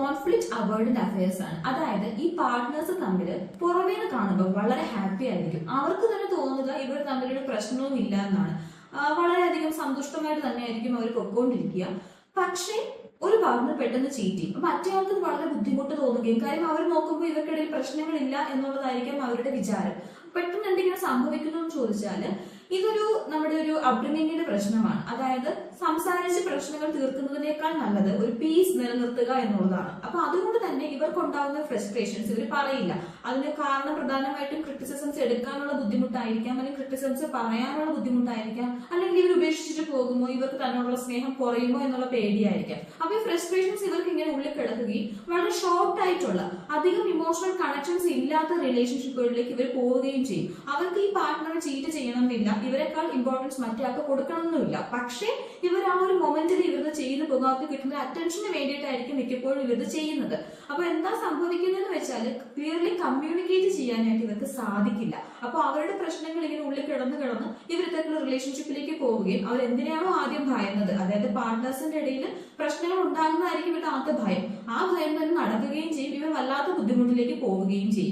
Conflict avoidant affairs ആണ്. അതായത് ഈ പാർട്ട്നേഴ്സ് തമ്മിൽ പുറമേന്ന് കാണുമ്പോൾ വളരെ ഹാപ്പി ആയിരിക്കും. അവർക്ക് തന്നെ തോന്നുക ഇവർ തമ്മിലൊരു പ്രശ്നവും ഇല്ല എന്നാണ്. വളരെയധികം സന്തുഷ്ടമായിട്ട് തന്നെയായിരിക്കും അവർ പൊക്കോണ്ടിരിക്കുക. പക്ഷേ ഒരു പാർട്ട്ണർ പെട്ടെന്ന് ചീറ്റ് ചെയ്യും. മറ്റേയാൾക്ക് വളരെ ബുദ്ധിമുട്ട് തോന്നുകയും, കാര്യം അവർ നോക്കുമ്പോൾ ഇവർക്കിടയിൽ പ്രശ്നങ്ങളില്ല എന്നുള്ളതായിരിക്കും അവരുടെ വിചാരം. പെട്ടെന്ന് എന്തെങ്കിലും സംഭവിക്കുന്നു എന്ന് ചോദിച്ചാൽ ഇതൊരു നമ്മുടെ ഒരു അപ്ബ്രിംഗിങ്ങിന്റെ പ്രശ്നമാണ്. അതായത് സംസാരിച്ച് പ്രശ്നങ്ങൾ തീർക്കുന്നതിനേക്കാൾ നല്ലത് ഒരു പീസ് നിലനിർത്തുക എന്നുള്ളതാണ്. അപ്പൊ അതുകൊണ്ട് തന്നെ ഇവർക്കുണ്ടാകുന്ന ഫ്രസ്ട്രേഷൻസ് ഇവർ പറയില്ല. അതിന് കാരണം പ്രധാനമായിട്ടും ക്രിറ്റിസിസംസ് എടുക്കാനുള്ള ബുദ്ധിമുട്ടായിരിക്കാം, അല്ലെങ്കിൽ ക്രിറ്റിസിസംസ് പറയാനുള്ള ബുദ്ധിമുട്ടായിരിക്കാം, അല്ലെങ്കിൽ ഇവർ ഉപേക്ഷിച്ചിട്ട് പോകുമോ, ഇവർക്ക് തന്നോടുള്ള സ്നേഹം കുറയുമോ എന്നുള്ള പേടിയായിരിക്കാം. അപ്പൊ ഈ ഫ്രസ്ട്രേഷൻസ് ഇവർക്ക് ഇങ്ങനെ ഉള്ളിൽ കിടക്കുകയും വളരെ ഷോർട്ട് ആയിട്ടുള്ള അധികം ഇമോഷണൽ കണക്ഷൻസ് ഇല്ലാത്ത റിലേഷൻഷിപ്പുകളിലേക്ക് ഇവർ പോവുകയും ചെയ്യും. അവർക്ക് ഈ പാർട്ട്ണറെ ചീറ്റ് ചെയ്യണമെന്നില്ല, ഇവരെക്കാൾ ഇമ്പോർട്ടൻസ് മറ്റൊരാൾക്ക് കൊടുക്കണമെന്നില്ല. പക്ഷേ ഇവർ ആ ഒരു മൊമെന്റിൽ ഇവരത് ചെയ്തു പോകും. അവർക്ക് കിട്ടുന്ന അറ്റൻഷന് വേണ്ടിയിട്ടായിരിക്കും മിക്കപ്പോഴും ഇവരത് ചെയ്യുന്നത്. അപ്പൊ എന്താ സംഭവിക്കുന്നതെന്ന് വെച്ചാൽ ക്ലിയർലി കമ്മ്യൂണിക്കേറ്റ് ചെയ്യാനായിട്ട് ഇവർക്ക് സാധിക്കില്ല. അപ്പൊ അവരുടെ പ്രശ്നങ്ങൾ ഇങ്ങനെ ഉള്ളിൽ കിടന്ന് ഇവരത്തേക്കുള്ള റിലേഷൻഷിപ്പിലേക്ക് പോവുകയും അവർ എന്തിനാണോ ആദ്യം ഭയന്നത്, അതായത് പാർട്ട്നേഴ്സിന്റെ ഇടയിൽ പ്രശ്നങ്ങൾ ഉണ്ടാകുന്നതായിരിക്കും ഇവരുടെ ആദ്യത്തെ ഭയം, ആ ഭയം തന്നെ നടക്കുകയും ചെയ്യും. ഇവർ വല്ലാത്ത ബുദ്ധിമുട്ടിലേക്ക് പോവുകയും ചെയ്യും.